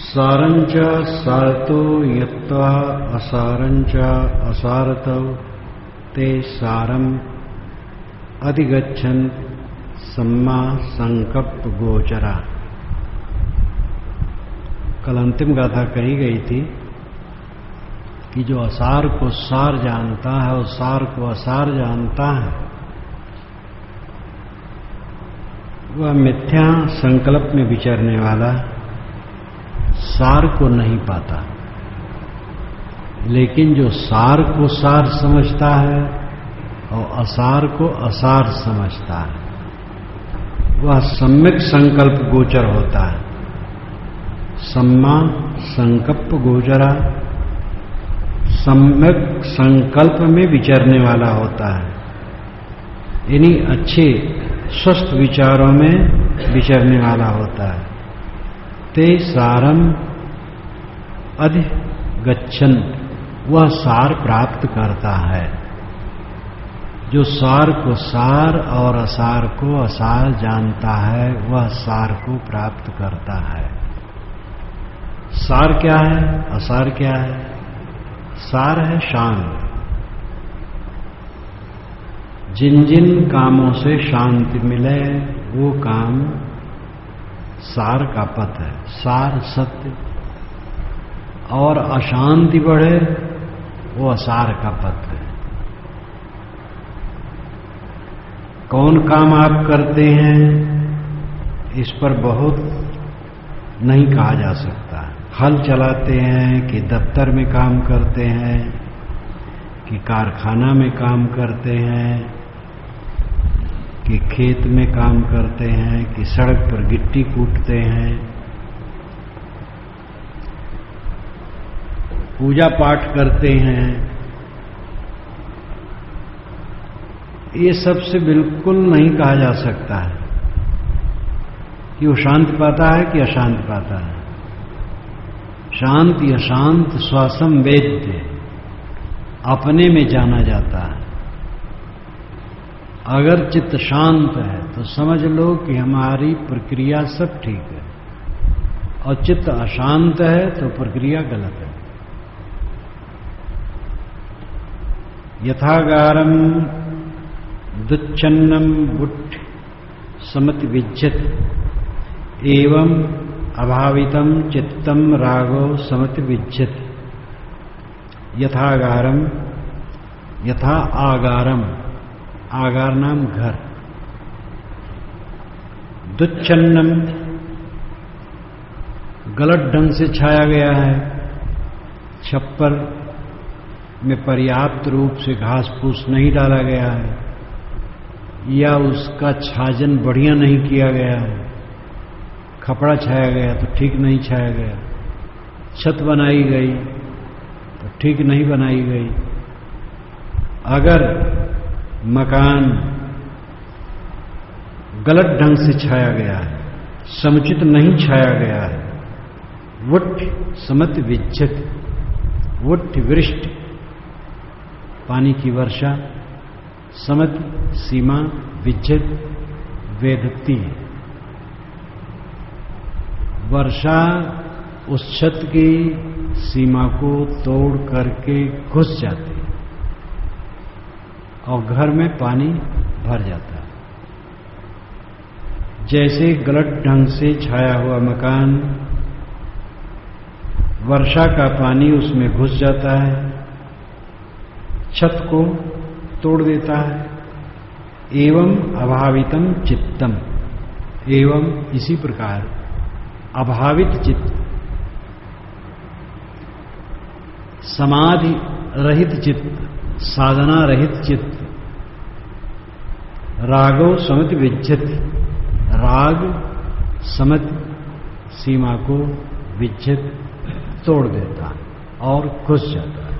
सारंच सारतो यत्वा असारंच असारतो ते सारम अधिगच्छन् सम्मा संकल्प गोचरा। कल अंतिम गाथा कही गई थी कि जो असार को सार जानता है और सार को असार जानता है वह मिथ्या संकल्प में विचरने वाला सार को नहीं पाता, लेकिन जो सार को सार समझता है और असार को असार समझता है वह सम्यक संकल्प गोचर होता है। सम्मा संकल्प गोचरा, सम्यक संकल्प में विचरने वाला होता है, इन्हीं अच्छे स्वस्थ विचारों में विचरने वाला होता है। ते सारम अधिगच्छन्, वह सार प्राप्त करता है। जो सार को सार और असार को असार जानता है वह सार को प्राप्त करता है। सार क्या है, असार क्या है? सार है शांत। जिन जिन कामों से शांति मिले वो काम सार का पथ है, सार सत्य। और अशांति बढ़े वो असार का पथ है। कौन काम आप करते हैं इस पर बहुत नहीं कहा जा सकता। हल चलाते हैं कि दफ्तर में काम करते हैं कि कारखाना में काम करते हैं कि खेत में काम करते हैं कि सड़क पर गिट्टी कूटते हैं, पूजा पाठ करते हैं, ये सबसे बिल्कुल नहीं कहा जा सकता है कि वो शांत पाता है कि अशांत पाता है। शांत अशांत स्वासम वेद्य, अपने में जाना जाता है। अगर चित्त शांत है तो समझ लो कि हमारी प्रक्रिया सब ठीक है, और चित्त अशांत है तो प्रक्रिया गलत है। यथागारम दुच्छन्नम बुट्ठ समति विज्जत एवं अभावितम चित्तम रागो समति विज्जत। यथागारम, यथा आगारम, आगार नाम घर। दुच्छन्नम, गलत ढंग से छाया गया है, छप्पर में पर्याप्त रूप से घास फूस नहीं डाला गया है, या उसका छाजन बढ़िया नहीं किया गया है, कपड़ा छाया गया तो ठीक नहीं छाया गया, छत बनाई गई तो ठीक नहीं बनाई गई। अगर मकान गलत ढंग से छाया गया है, समुचित नहीं छाया गया है, वुट्ठ समति विज्जत, वुट्ठ वृष्टि पानी की वर्षा, समति सीमा, विज्जत वेधती है। वर्षा उस छत की सीमा को तोड़ करके घुस जाती है और घर में पानी भर जाता है। जैसे गलत ढंग से छाया हुआ मकान, वर्षा का पानी उसमें घुस जाता है, छत को तोड़ देता है। एवं अभावितम चित्तम, एवं इसी प्रकार अभावित चित्त, समाधि रहित चित्त, साधना रहित चित्त, रागो समति विज्जति, राग समति सीमा को विज्जत तोड़ देता और घुस जाता है।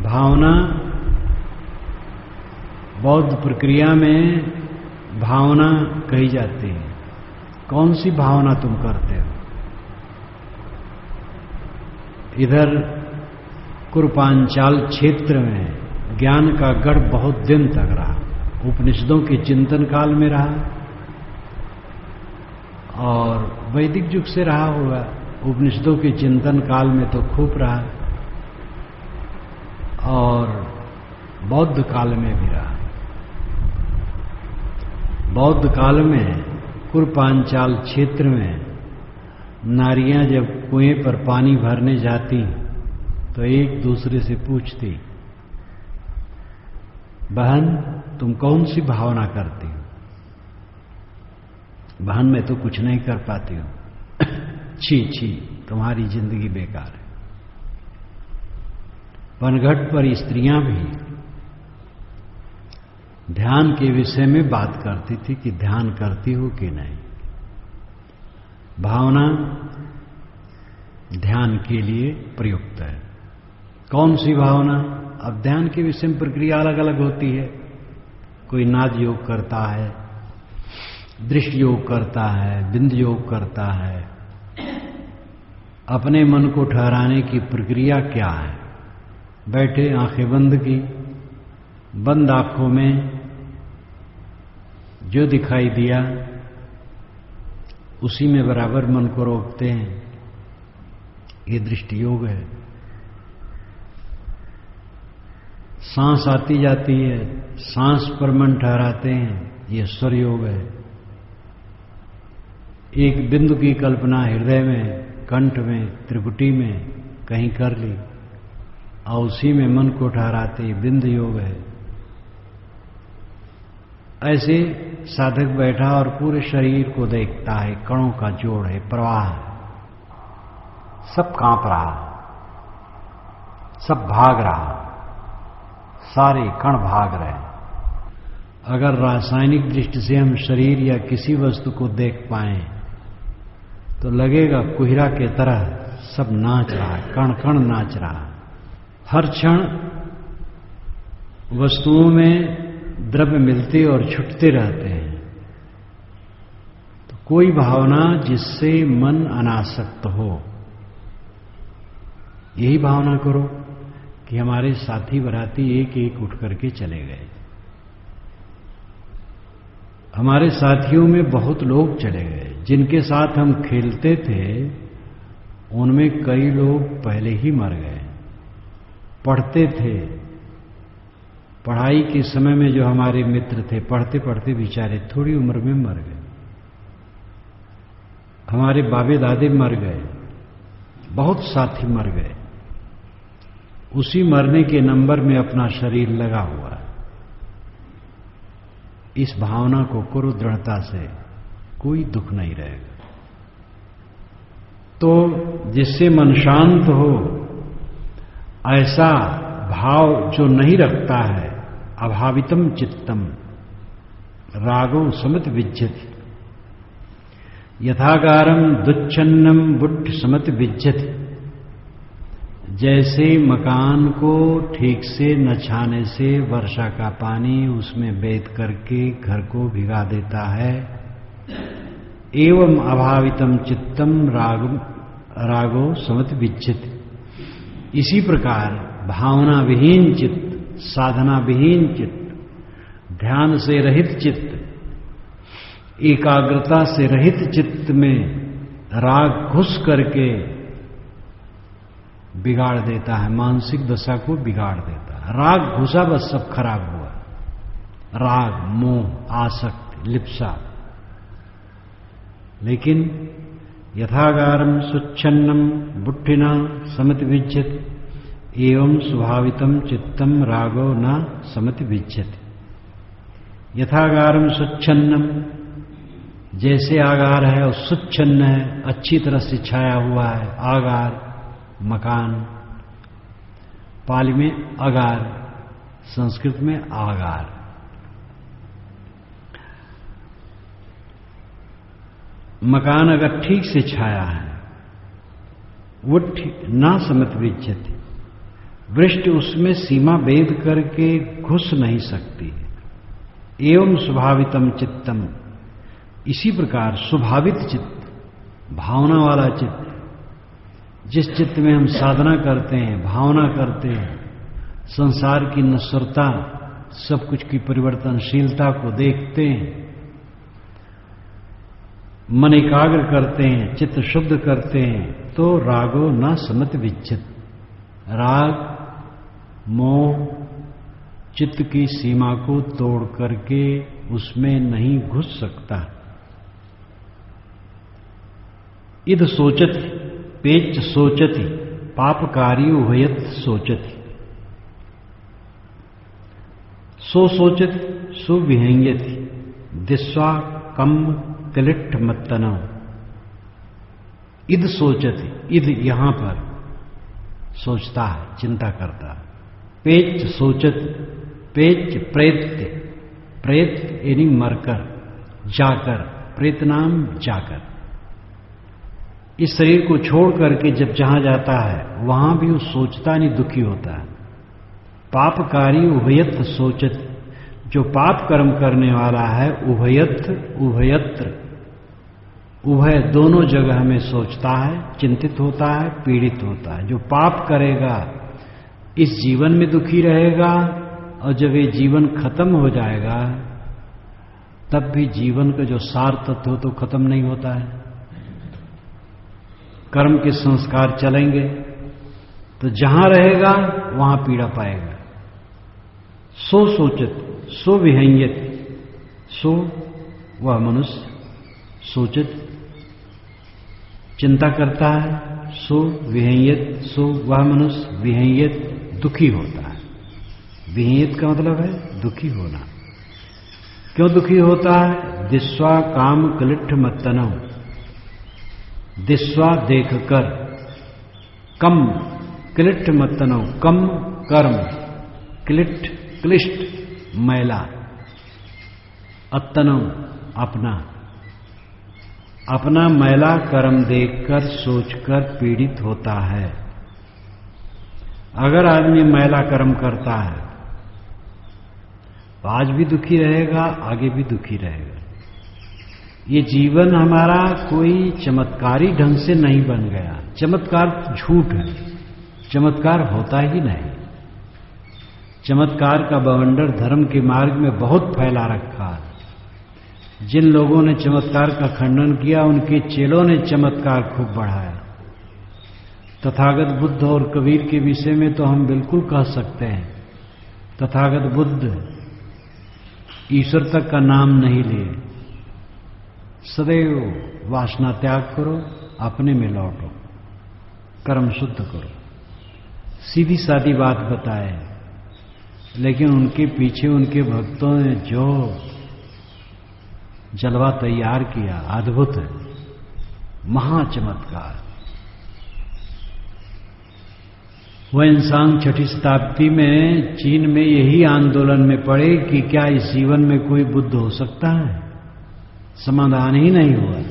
भावना, बौद्ध प्रक्रिया में भावना कही जाती है। कौन सी भावना तुम करते हो? इधर कुरुपांचाल क्षेत्र में ज्ञान का गढ़ बहुत दिन तक रहा, उपनिषदों के चिंतन काल में रहा, और वैदिक युग से रहा होगा, उपनिषदों के चिंतन काल में तो खूब रहा, और बौद्ध काल में भी रहा। बौद्ध काल में कुरपांचाल क्षेत्र में नारियां जब कुएं पर पानी भरने जाती तो एक दूसरे से पूछती, बहन तुम कौन सी भावना करती हो? बहन मैं तो कुछ नहीं कर पाती हूं। छी छी, तुम्हारी जिंदगी बेकार है। वनघट पर स्त्रियां भी ध्यान के विषय में बात करती थी कि ध्यान करती हो कि नहीं। भावना ध्यान के लिए प्रयुक्त है। कौन सी भावना? अब ध्यान के विषय में प्रक्रिया अलग अलग होती है। कोई नाद योग करता है, दृष्टि योग करता है, बिंद योग करता है। अपने मन को ठहराने की प्रक्रिया क्या है? बैठे, आंखें बंद की, बंद आंखों में जो दिखाई दिया उसी में बराबर मन को रोकते हैं। ये दृष्टि योग है। सांस आती जाती है, सांस पर मन ठहराते हैं, ये स्वर योग है। एक बिंदु की कल्पना हृदय में, कंठ में, त्रिपुटी में कहीं कर ली और उसी में मन को ठहराते, बिंद योग है। ऐसे साधक बैठा और पूरे शरीर को देखता है, कणों का जोड़ है, प्रवाह है, सब कांप रहा, सब भाग रहा, सारे कण भाग रहे। अगर रासायनिक दृष्टि से हम शरीर या किसी वस्तु को देख पाएं तो लगेगा कुहिरा के तरह सब नाच रहा, कण कण नाच रहा। हर क्षण वस्तुओं में द्रव्य मिलते और छूटते रहते हैं। तो कोई भावना जिससे मन अनासक्त हो, यही भावना करो कि हमारे साथी बराती एक एक उठ करके चले गए। हमारे साथियों में बहुत लोग चले गए। जिनके साथ हम खेलते थे उनमें कई लोग पहले ही मर गए। पढ़ते थे, पढ़ाई के समय में जो हमारे मित्र थे, पढ़ते पढ़ते बेचारे थोड़ी उम्र में मर गए। हमारे बाबे दादे मर गए, बहुत साथी मर गए। उसी मरने के नंबर में अपना शरीर लगा हुआ है। इस भावना को करो दृढ़ता से, कोई दुख नहीं रहेगा। तो जिससे मन शांत हो, ऐसा भाव जो नहीं रखता है, अभावितम चित्तम रागो समत विज्जति, यथाकारम दुच्छन्नम बुद्ध समत विज्जति। जैसे मकान को ठीक से न छाने से वर्षा का पानी उसमें बेध करके घर को भिगा देता है, एवं अभावितम चित्तम रागो समत विज्जति। इसी प्रकार भावना विहीन चित्त, साधना विहीन चित्त, ध्यान से रहित चित्त, एकाग्रता से रहित चित्त में राग घुस करके बिगाड़ देता है, मानसिक दशा को बिगाड़ देता है। राग घुसा बस सब खराब हुआ। राग, मोह, आसक्ति, लिप्सा। लेकिन यथागारम सुच्छन्नम बुद्धिना समति विज्जति, एवं स्वाभावितम चित्तम रागो न समति विज्जति। यथागारम सुच्छन्नम, जैसे आगार है और सुच्छन्न है, अच्छी तरह से छाया हुआ है। आगार मकान, पाली में अगार, संस्कृत में आगार। मकान अगर ठीक से छाया है, वो ना समत विज्जति, वृष्टि उसमें सीमा भेद करके घुस नहीं सकती। एवं स्वाभावितम चित्तम, इसी प्रकार स्वाभावित चित्त, भावना वाला चित्त, जिस चित्त में हम साधना करते हैं, भावना करते हैं, संसार की नश्वरता, सब कुछ की परिवर्तनशीलता को देखते हैं, मन एकाग्र करते हैं, चित्त शुद्ध करते हैं, तो रागो न समत विच्छित। राग मोह चित्त की सीमा को तोड़ करके उसमें नहीं घुस सकता। इद सोचति पेच सोचति पापकारी उभयत सोचति। सो सोचति सो विहंगति दिस्वा कम क्लिट्ठ मत्तनव। इद सोचति, इद यहां पर सोचता है, चिंता करता है। पेच सोचति, पेच प्रेत्य, प्रेत यानी मरकर, जाकर, प्रेत नाम जाकर। इस शरीर को छोड़ करके जब जहां जाता है वहां भी वो सोचता नहीं, दुखी होता है। पापकारी उभयत सोचत, जो पाप कर्म करने वाला है उभयत उभयत्र, उभय दोनों जगह में सोचता है, चिंतित होता है, पीड़ित होता है। जो पाप करेगा इस जीवन में दुखी रहेगा, और जब ये जीवन खत्म हो जाएगा तब भी जीवन का जो सार तत्व हो तो खत्म नहीं होता है। कर्म के संस्कार चलेंगे तो जहां रहेगा वहां पीड़ा पाएगा। सो सोचत सो विहंयत, सो वह मनुष्य सोचत चिंता करता है, सो विहंयत, सो वह मनुष्य विहंयत दुखी होता है। विहंयत का मतलब है दुखी होना। क्यों दुखी होता है? दिस्वा काम क्लिट्ठ मत्तनव, दिस्वा देखकर, कम क्लिट्ठ मत्तनव, कम कर्म, क्लिट्ठ क्लिष्ट मैला, अत्तनव अपना, अपना मैला कर्म देखकर सोचकर पीड़ित होता है। अगर आदमी मैला कर्म करता है तो आज भी दुखी रहेगा, आगे भी दुखी रहेगा। ये जीवन हमारा कोई चमत्कारी ढंग से नहीं बन गया। चमत्कार झूठ है, चमत्कार होता ही नहीं। चमत्कार का बवंडर धर्म के मार्ग में बहुत फैला रखा है। जिन लोगों ने चमत्कार का खंडन किया उनके चेलों ने चमत्कार खूब बढ़ाया। तथागत बुद्ध और कबीर के विषय में तो हम बिल्कुल कह सकते हैं, तथागत बुद्ध ईश्वर तक का नाम नहीं लिए। सदैव वासना त्याग करो, अपने में लौटो, कर्म शुद्ध करो। सीधी सादी बात बताए, लेकिन उनके पीछे उनके भक्तों ने जो जलवा तैयार किया, अद्भुत है, महाचमत्कार। वैनसांग 6ठी शताब्दी में चीन में यही आंदोलन में पड़े कि क्या इस जीवन में कोई बुद्ध हो सकता है? समाधान ही नहीं हुआ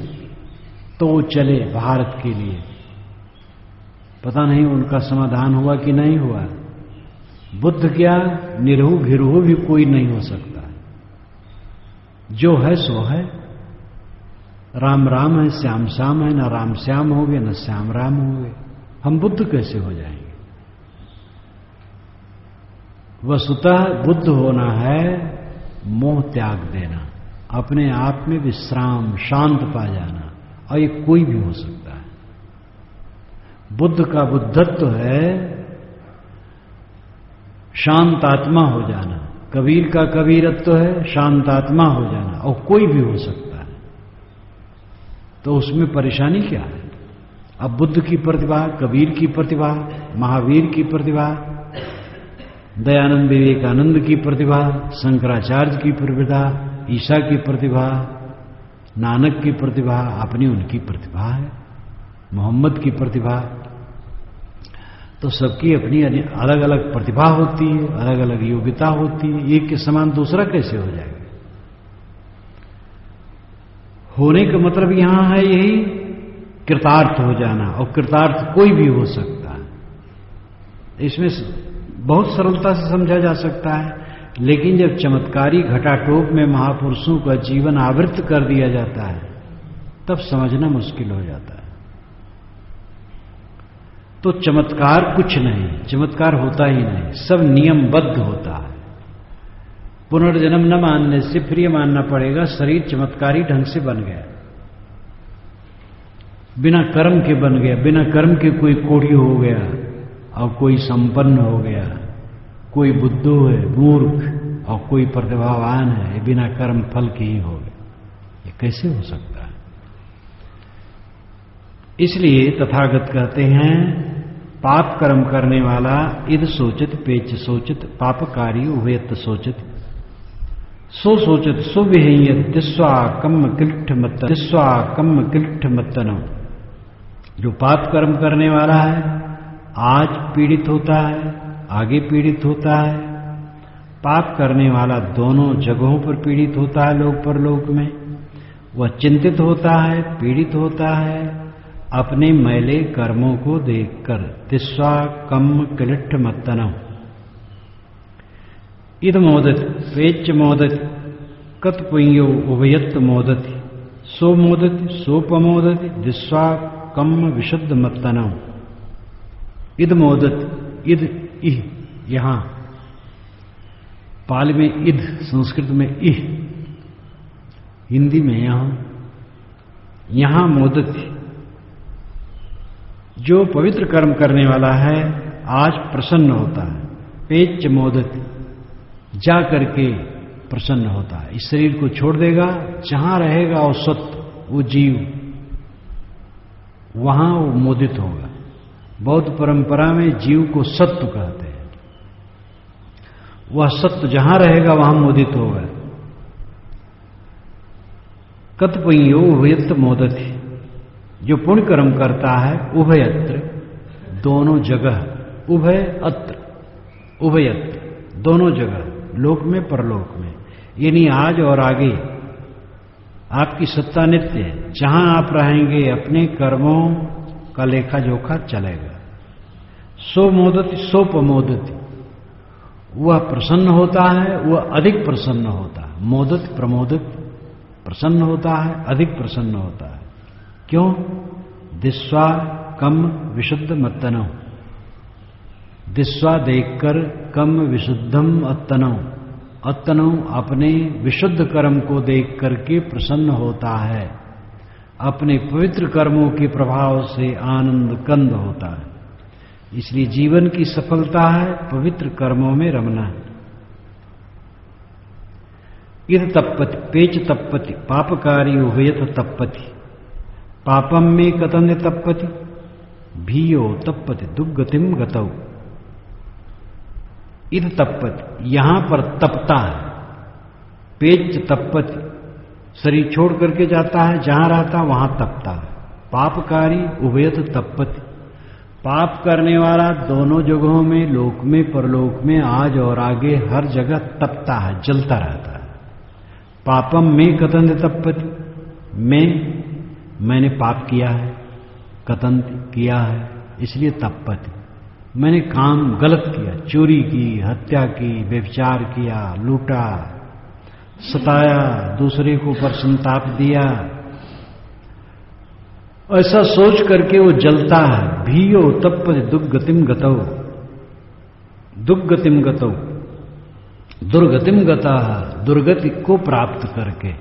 तो वो चले भारत के लिए। पता नहीं उनका समाधान हुआ कि नहीं हुआ। बुद्ध क्या, निरहु भिरहु भी कोई नहीं हो सकता। जो है सो है। राम राम है, श्याम श्याम है, न राम श्याम हो गए न श्याम राम हो गए। हम बुद्ध कैसे हो जाएंगे? वस्तुतः बुद्ध होना है मोह त्याग देना, अपने आप में विश्राम, शांत पा जाना, और ये कोई भी हो सकता है। बुद्ध का बुद्धत्व है शांत आत्मा हो जाना, कबीर का कबीरत्व है शांत आत्मा हो जाना, और कोई भी हो सकता है। तो उसमें परेशानी क्या है? अब बुद्ध की प्रतिभा, कबीर की प्रतिभा, महावीर की प्रतिभा, दयानंद विवेकानंद की प्रतिभा, शंकराचार्य की प्रतिभा, ईसा की प्रतिभा, नानक की प्रतिभा, अपनी उनकी प्रतिभा है, मोहम्मद की प्रतिभा। तो सबकी अपनी अलग अलग प्रतिभा होती है, अलग अलग योग्यता होती है। एक के समान दूसरा कैसे हो जाएगा? होने का मतलब यहां है यही कृतार्थ हो जाना, और कृतार्थ कोई भी हो सकता है। इसमें बहुत सरलता से समझा जा सकता है, लेकिन जब चमत्कारी घटाटोप में महापुरुषों का जीवन आवृत कर दिया जाता है तब समझना मुश्किल हो जाता है। तो चमत्कार कुछ नहीं, चमत्कार होता ही नहीं, सब नियमबद्ध होता है। पुनर्जन्म न मानने से फिर ये मानना पड़ेगा शरीर चमत्कारी ढंग से बन गया। बिना कर्म के बन गया, बिना कर्म के कोई कोढ़ी हो गया और कोई संपन्न हो गया, कोई बुद्धू है मूर्ख और कोई प्रतिभावान है, बिना कर्म फल के ही हो गया। ये कैसे हो सकता है? इसलिए तथागत कहते हैं पाप कर्म करने वाला इद सोचित पेच सोचित पापकारी उभयत सोचित सो सोचित सो विहेयत दिस्वा कम किल्ठ मत्तनो। जो पाप कर्म करने वाला है आज पीड़ित होता है, आगे पीड़ित होता है। पाप करने वाला दोनों जगहों पर पीड़ित होता है, लोक परलोक में। वह चिंतित होता है, पीड़ित होता है अपने मैले कर्मों को देखकर। तिस्वा कम किलिठ मत्तनौ इद मोदत पेच मोदत कत पुण्यो उभयत मोदति सो मोदति सोपमोदति दिस्वा कम विशुद्ध मत्तनौ। इद मोदत, इद इह, यहां पाली में इद, संस्कृत में इह, हिंदी में यहां मोदति। जो पवित्र कर्म करने वाला है आज प्रसन्न होता है। पेच मोदति, जा करके प्रसन्न होता है। इस शरीर को छोड़ देगा, जहां रहेगा वो सत्य, वो जीव, वहां वो मोदित होगा। बौद्ध परंपरा में जीव को सत्व कहते हैं। वह सत्य जहां रहेगा वहां मोदित होगा। कतपुण्यो उभयत्र मोदति, जो पुण्य कर्म करता है उभयत्र, दोनों जगह, उभय अत्र, उभयत्र दोनों जगह, लोक में परलोक में, यानी आज और आगे आपकी सत्ता नित्य है। जहां आप रहेंगे अपने कर्मों का लेखा जोखा चलेगा। सो मोदति सोपमोदति, वह प्रसन्न होता है, वह अधिक प्रसन्न होता है। मोदत प्रमोदित, प्रसन्न होता है, अधिक प्रसन्न होता है। क्यों? दिस्वा कम विशुद्ध मत्तनौ, दिस्वा देखकर कम विशुद्धम अत्तनौ, अत्तनौ अपने विशुद्ध कर्म को देख करके प्रसन्न होता है। अपने पवित्र कर्मों के प्रभाव से आनंद कंद होता है। इसलिए जीवन की सफलता है पवित्र कर्मों में रमना। इद तप्पति पेच तप्पति पापकारी उभयत तप्पति पापम में कतन्य तप्पति भीयो तप्पति दुर्गतिम गतौ। इद तप्पति, यहां पर तपता है। पेच तप्पति, शरीर छोड़ करके जाता है, जहां रहता वहां तपता है। पापकारी उभयत तप्पति, पाप करने वाला दोनों जगहों में, लोक में परलोक में, आज और आगे हर जगह तपता है, जलता रहता है। पापम में कतन्य तप्पति, मैंने पाप किया है, कतंत किया है, इसलिए तप्पति। मैंने काम गलत किया, चोरी की, हत्या की, व्यभिचार किया, लूटा, सताया, दूसरे को ऊपर संताप दिया, ऐसा सोच करके वो जलता है। भीयो तप्पति दुर्गतिम गतौ, दुर्गतिम गतौ, दुर्गतिम गता, दुर्गति को प्राप्त करके,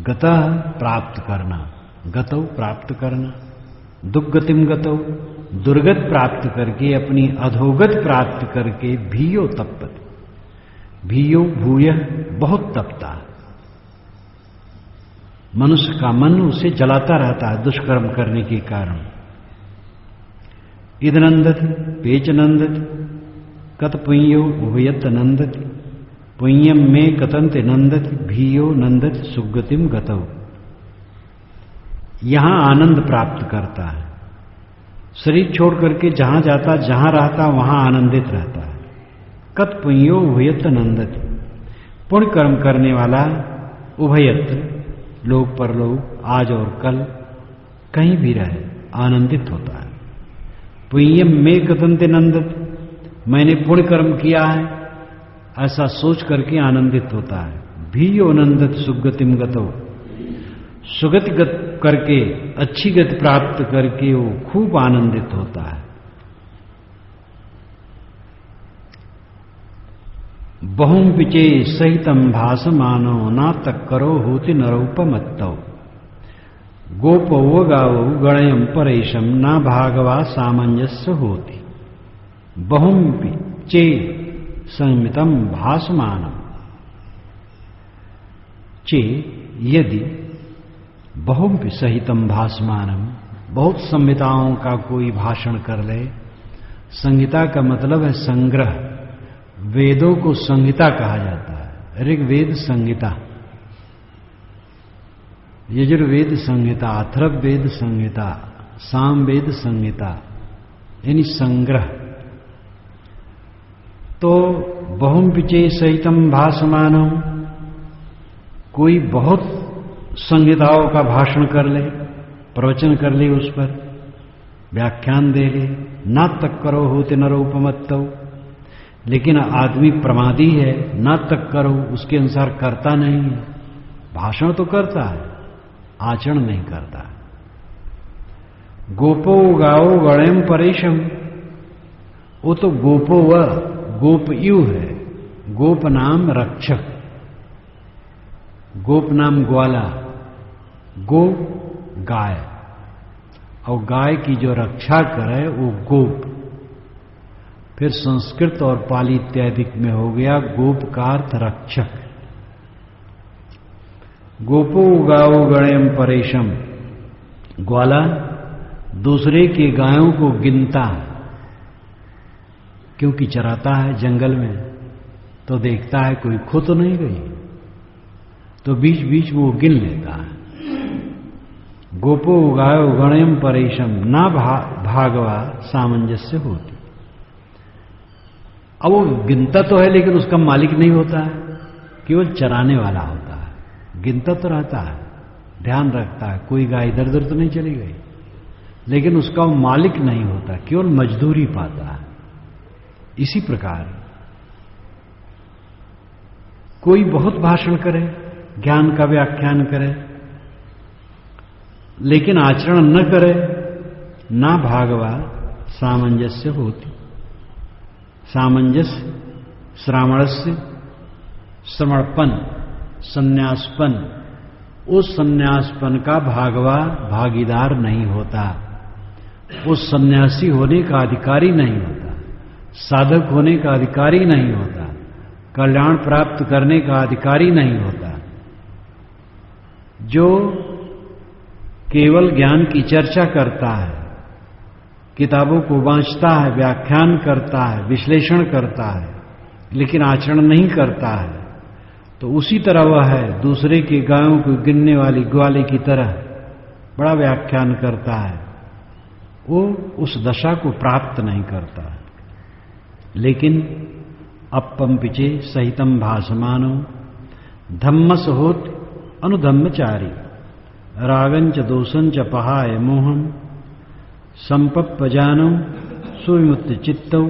गता प्राप्त करना, गतौ प्राप्त करना, दुर्गतिम गतौ दुर्गत प्राप्त करके, अपनी अधोगत प्राप्त करके। भीयो तप्पति, भीयो भूय, बहुत तपता है। मनुष्य का मन उसे जलाता रहता है दुष्कर्म करने के कारण। इद नंदति पेच नंदति कत पुण्यो उभयत नंदति पुण्यम में कतंत नंदति भीयो नंदति सुगतिम गतौ। यहां आनंद प्राप्त करता है। शरीर छोड़ करके जहां जाता, जहां रहता वहां आनंदित रहता है। कत पुण्यो उभयत नंदति, पुण्य कर्म करने वाला उभयत्र, लोक परलोक, आज और कल, कहीं भी रहे आनंदित होता है। पुण्यम में कतंत नंदति, मैंने पुण्य कर्म किया है ऐसा सोच करके आनंदित होता है। भीयो नंदति सुगतिम गतौ, सुगति करके, अच्छी गति प्राप्त करके वो खूब आनंदित होता है। बहुम पिचे सहितम भासमानो ना तक करो होति नरोपमत्तौ। गोपो गावो गणयम परेशम ना भागवा सामंजस्य होती बहुमपि चे संमितम भासमानम। चे यदि बहुमपि सहितम भासमानम, बहुत संहिताओं का कोई भाषण कर ले। संहिता का मतलब है संग्रह। वेदों को संहिता कहा जाता है। ऋग्वेद संहिता, यजुर्वेद संहिता, अथर्ववेद संहिता, सामवेद संहिता, यानी संग्रह। तो बहुमपिचे सहितम भासमानम, कोई बहुत संहिताओं का भाषण कर ले, प्रवचन कर ले, उस पर व्याख्यान दे ले। ना तक करो होते नरोपमत्तो, लेकिन आदमी प्रमादी है, ना तक करो उसके अनुसार करता नहीं है। भाषण तो करता है, आचरण नहीं करता। गोपो गाओ गणेम परेशम, वो तो गोपो व गोप यू है। गोप नाम रक्षक, गोप नाम ग्वाला, गो गाय, और गाय की जो रक्षा करे वो गोप। फिर संस्कृत और पाली इत्यादि में हो गया गोप का अर्थ रक्षक। गोपो गाओ गणेम परेशम, ग्वाला दूसरे की गायों को गिनता है, क्योंकि चराता है जंगल में, तो देखता है कोई खो तो नहीं गई, तो बीच बीच में वो गिन लेता है। गोपो गायो गणेम परेशम ना भागवा सामंजस्य होती। अब वो गिनता तो है लेकिन उसका मालिक नहीं होता है, केवल चराने वाला होता है। गिनता तो रहता है, ध्यान रखता है कोई गाय इधर उधर तो नहीं चली गई, लेकिन उसका वो मालिक नहीं होता, केवल मजदूरी पाता है। इसी प्रकार कोई बहुत भाषण करे, ज्ञान का व्याख्यान करे, लेकिन आचरण न करे, ना भागवा सामंजस्य होती। सामंजस्य श्रावणस्य, समर्पण, संन्यासपन, उस संन्यासपन का भागवा भागीदार नहीं होता, उस सन्यासी होने का अधिकारी नहीं होता, साधक होने का अधिकारी नहीं होता, कल्याण प्राप्त करने का अधिकारी नहीं होता। जो केवल ज्ञान की चर्चा करता है, किताबों को वांचता है, व्याख्यान करता है, विश्लेषण करता है, लेकिन आचरण नहीं करता है, तो उसी तरह वह है दूसरे की गायों को गिनने वाली ग्वाले की तरह। बड़ा व्याख्यान करता है, वो उस दशा को प्राप्त नहीं करता। लेकिन अपम पिचे सहितम भासमानो धम्मस होत अनुधम्मचारी रागंच दोषंच पहाय मोहम संपप्पजानो सुविमुक्त चित्तौ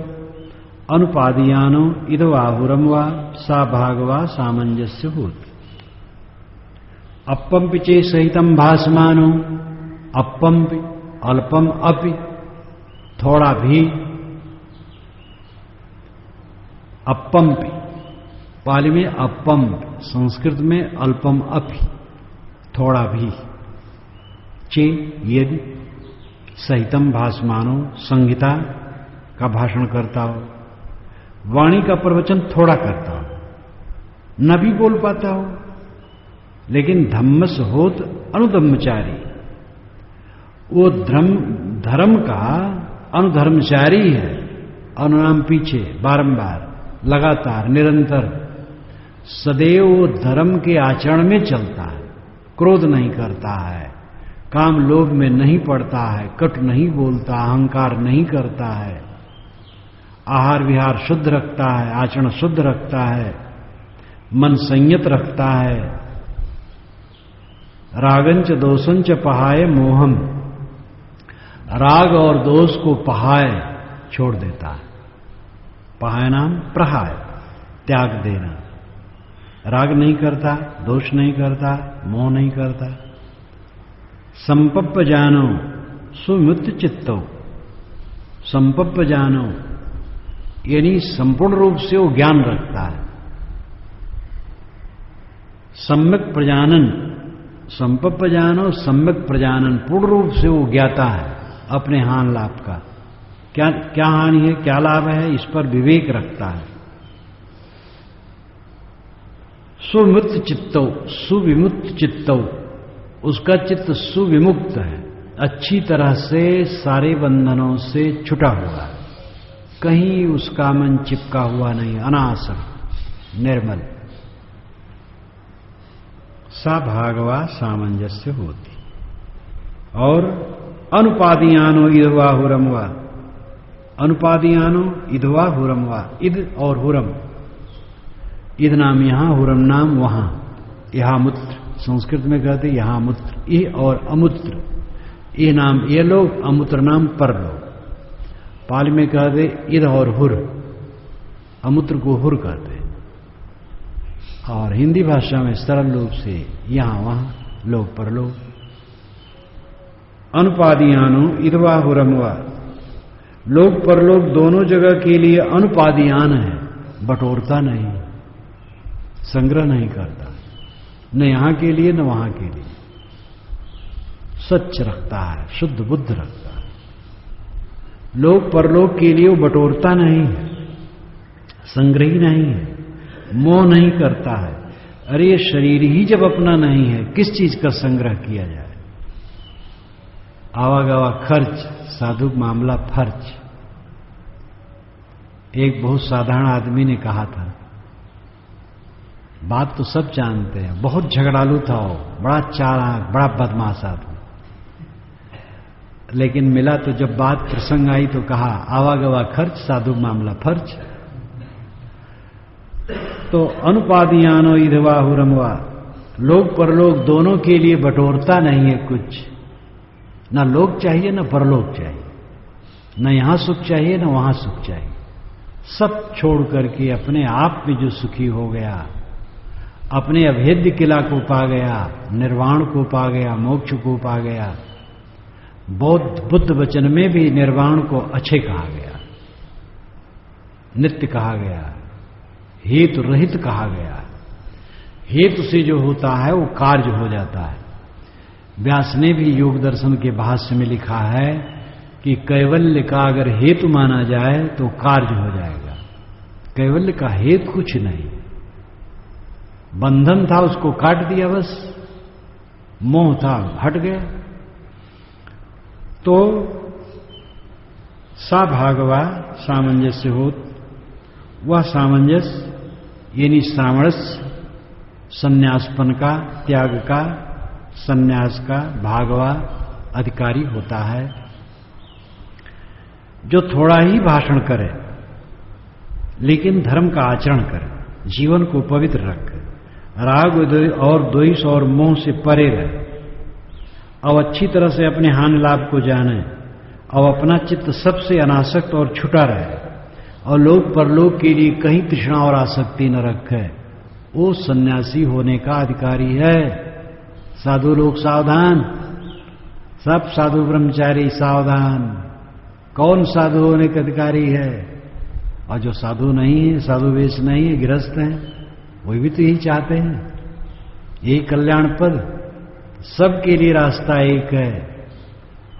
अनुपादियानो इदवाहुरम वा सा भागवा सामंजस्य होत। अपम पिचे सहितम भासमानो, अपम अल्पम अपि, थोड़ा भी, अपम पाली में अपम, संस्कृत में अल्पम अपि, थोड़ा भी। चे यदि सहितम भासमानो, संहिता का भाषण करता हो, वाणी का प्रवचन थोड़ा करता हो, न भी बोल पाता हो, लेकिन धम्मस होत अनुधम्मचारी, वो धर्म का अनुधर्मचारी है। अनुनाम पीछे, बारंबार, लगातार, निरंतर, सदैव वो धर्म के आचरण में चलता है, क्रोध नहीं करता है, काम लोभ में नहीं पड़ता है, कटु नहीं बोलता, अहंकार नहीं करता है, आहार विहार शुद्ध रखता है, आचरण शुद्ध रखता है, मन संयत रखता है। रागंच दोषंच पहाय मोहम, राग और दोष को पहाय छोड़ देता है। पहाय नाम प्रहाय, त्याग देना। राग नहीं करता, दोष नहीं करता, मोह नहीं करता। संपप्प जानो सुमुक्त चित्तो, संपप्प जानो यानी संपूर्ण रूप से वो ज्ञान रखता है। सम्यक प्रजानन संपप्रजानो सम्यक प्रजानन, पूर्ण रूप से वो ज्ञाता है अपने हानि लाभ का। क्या क्या हानि है, क्या लाभ है, इस पर विवेक रखता है। सुविमुक्त चित्तो, सुविमुक्त चित्तो, उसका चित्त सुविमुक्त है, अच्छी तरह से सारे बंधनों से छुटा हुआ है, कहीं उसका मन चिपका हुआ नहीं, अनासक्त निर्मल। सा भागवा सामंजस्य होती। और अनुपादियानो इधवा हुरमवा, अनुपादियानो इधवा हुरमवा, इध और हुरम, इध नाम यहां, हुरम नाम वहां, यहां मूत्र, संस्कृत में कहते यहां मूत्र, इह और अमूत्र, ये नाम ये लोग, अमूत्र नाम पर लोग। पाली में कहते इध और हुर, अमूत्र को हुर कहते, और हिंदी भाषा में सरल रूप से यहां वहां, लोग पर लोग। अनुपादियानो इधवा हुरमवा, लोग परलोक दोनों जगह के लिए अनुपादियान है, बटोरता नहीं, संग्रह नहीं करता, न यहां के लिए न वहां के लिए, सच रखता है, शुद्ध बुद्ध रखता है। लोग परलोक के लिए वो बटोरता नहीं है, संग्रही नहीं है, मोह नहीं करता है। अरे ये शरीर ही जब अपना नहीं है, किस चीज का संग्रह किया जाए। आवागवा खर्च, साधु मामला फर्ज। एक बहुत साधारण आदमी ने कहा था, बात तो सब जानते हैं, बहुत झगड़ालू था वो, बड़ा चालाक, बड़ा बदमाश आदमी, लेकिन मिला तो जब बात प्रसंग आई तो कहा आवागवा खर्च, साधु मामला फर्ज। तो अनुपादियानो इधवा हुरमवा, लोग परलोक दोनों के लिए बटोरता नहीं है कुछ, ना लोक चाहिए ना परलोक चाहिए, न यहां सुख चाहिए ना वहां सुख चाहिए, सब छोड़ करके अपने आप में जो सुखी हो गया, अपने अभेद्य किला को पा गया, निर्वाण को पा गया, मोक्ष को पा गया। बुद्ध वचन में भी निर्वाण को अच्छे कहा गया, नित्य कहा गया, हेतु रहित कहा गया। हेतु से जो होता है वो कार्य हो जाता है। व्यास ने भी योग दर्शन के भाष्य में लिखा है कि कैवल्य का अगर हेतु माना जाए तो कार्य हो जाएगा। कैवल्य का हेतु कुछ नहीं, बंधन था उसको काट दिया बस, मोह था हट गया। तो सा भागवा सामंजस्य होत, वह सामंजस्य यानी सामरस्य, संन्यासपन का, त्याग का, संन्यास का भागवा अधिकारी होता है, जो थोड़ा ही भाषण करे लेकिन धर्म का आचरण करे, जीवन को पवित्र रखे, राग और द्वेष और मोह से परे रहे, और अच्छी तरह से अपने हानि लाभ को जाने, और अपना चित्त सबसे अनासक्त और छुटा रहे, और लोक परलोक के लिए कहीं तृष्णा और आसक्ति न रखे, वो सन्यासी होने का अधिकारी है। साधु लोग सावधान, सब साधु ब्रह्मचारी सावधान, कौन साधु होने का अधिकारी है। और जो साधु नहीं है, साधु वेश नहीं है, गृहस्थ हैं, वही भी तो यही चाहते हैं, यही कल्याण पद, सबके लिए रास्ता एक है।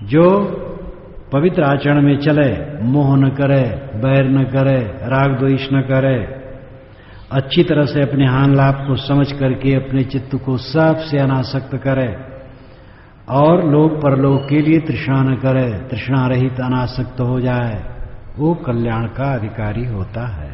जो पवित्र आचरण में चले, मोह न करे, बैर न करे, राग द्वेष न करे, अच्छी तरह से अपने हानि लाभ को समझ करके अपने चित्त को सबसे अनासक्त करे, और लोक परलोक के लिए तृष्णा न करे, तृष्णा रहित अनासक्त हो जाए, वो कल्याण का अधिकारी होता है।